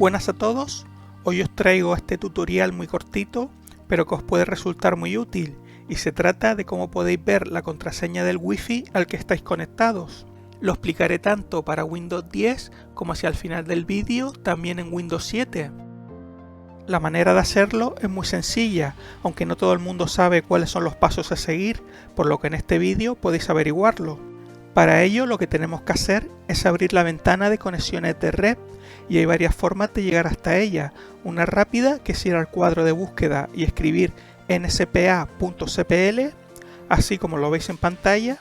Buenas a todos, hoy os traigo este tutorial muy cortito, pero que os puede resultar muy útil, y se trata de cómo podéis ver la contraseña del Wi-Fi al que estáis conectados. Lo explicaré tanto para Windows 10 como hacia el final del vídeo también en Windows 7. La manera de hacerlo es muy sencilla, aunque no todo el mundo sabe cuáles son los pasos a seguir, por lo que en este vídeo podéis averiguarlo. Para ello lo que tenemos que hacer es abrir la ventana de conexiones de red, y hay varias formas de llegar hasta ella. Una rápida, que es ir al cuadro de búsqueda y escribir nspa.cpl, así como lo veis en pantalla,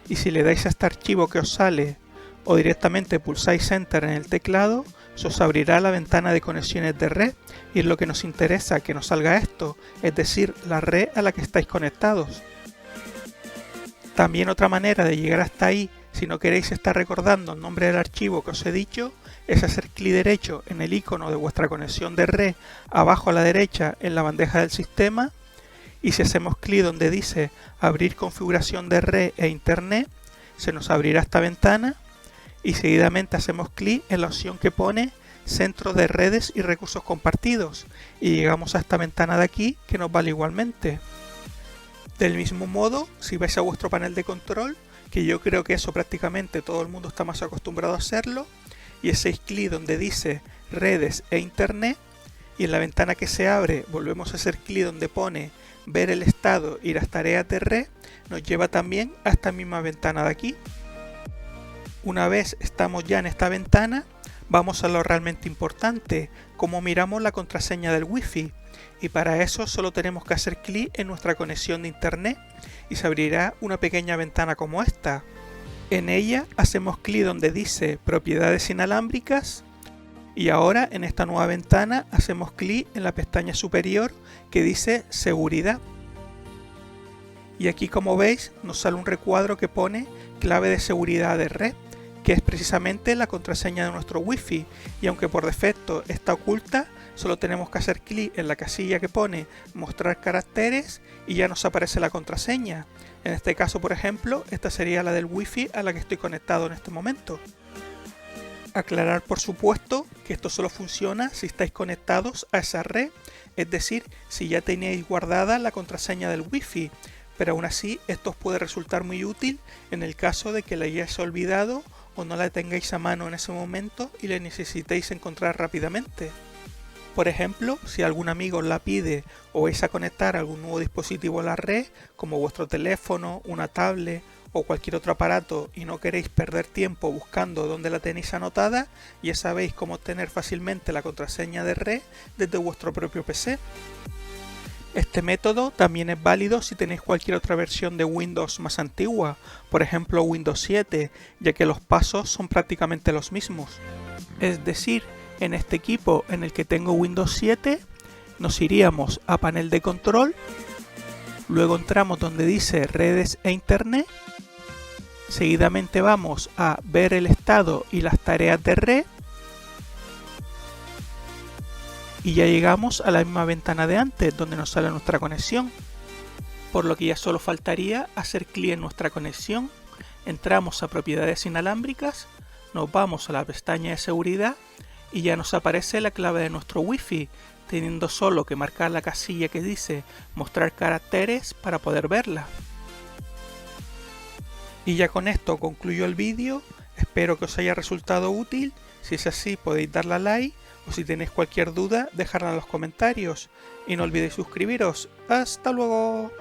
y si le dais a este archivo que os sale o directamente pulsáis Enter en el teclado, se os abrirá la ventana de conexiones de red, y es lo que nos interesa que nos salga esto, es decir, la red a la que estáis conectados. También otra manera de llegar hasta ahí, si no queréis estar recordando el nombre del archivo que os he dicho, es hacer clic derecho en el icono de vuestra conexión de red abajo a la derecha en la bandeja del sistema, y si hacemos clic donde dice abrir configuración de red e internet, se nos abrirá esta ventana, y seguidamente hacemos clic en la opción que pone Centro de redes y recursos compartidos, y llegamos a esta ventana de aquí que nos vale igualmente. Del mismo modo, si vais a vuestro panel de control, que yo creo que eso prácticamente todo el mundo está más acostumbrado a hacerlo, y hacéis clic donde dice redes e internet, y en la ventana que se abre volvemos a hacer clic donde pone ver el estado y las tareas de red, nos lleva también a esta misma ventana de aquí. Una vez estamos ya en esta ventana, vamos a lo realmente importante, cómo miramos la contraseña del Wi-Fi, y para eso solo tenemos que hacer clic en nuestra conexión de internet y se abrirá una pequeña ventana como esta. En ella hacemos clic donde dice propiedades inalámbricas, y ahora en esta nueva ventana hacemos clic en la pestaña superior que dice seguridad. Y aquí, como veis, nos sale un recuadro que pone clave de seguridad de red, que es precisamente la contraseña de nuestro Wi-Fi, y aunque por defecto está oculta, solo tenemos que hacer clic en la casilla que pone mostrar caracteres y ya nos aparece la contraseña. En este caso, por ejemplo, esta sería la del Wi-Fi a la que estoy conectado en este momento. Aclarar, por supuesto, que esto solo funciona si estáis conectados a esa red, es decir, si ya tenéis guardada la contraseña del Wi-Fi, pero aún así esto os puede resultar muy útil en el caso de que la hayáis olvidado o no la tengáis a mano en ese momento y la necesitéis encontrar rápidamente. Por ejemplo, si algún amigo la pide o vais a conectar algún nuevo dispositivo a la red, como vuestro teléfono, una tablet o cualquier otro aparato, y no queréis perder tiempo buscando dónde la tenéis anotada, ya sabéis cómo obtener fácilmente la contraseña de red desde vuestro propio PC. Este método también es válido si tenéis cualquier otra versión de Windows más antigua, por ejemplo Windows 7, ya que los pasos son prácticamente los mismos. Es decir, en este equipo en el que tengo Windows 7, nos iríamos a panel de control, luego entramos donde dice redes e internet, seguidamente vamos a ver el estado y las tareas de red, y ya llegamos a la misma ventana de antes donde nos sale nuestra conexión, por lo que ya solo faltaría hacer clic en nuestra conexión, entramos a propiedades inalámbricas, nos vamos a la pestaña de seguridad y ya nos aparece la clave de nuestro Wi-Fi, teniendo solo que marcar la casilla que dice mostrar caracteres para poder verla. Y ya con esto concluyo el vídeo, espero que os haya resultado útil. Si es así, podéis darle a like, o si tenéis cualquier duda, dejadla en los comentarios, y no olvidéis suscribiros. ¡Hasta luego!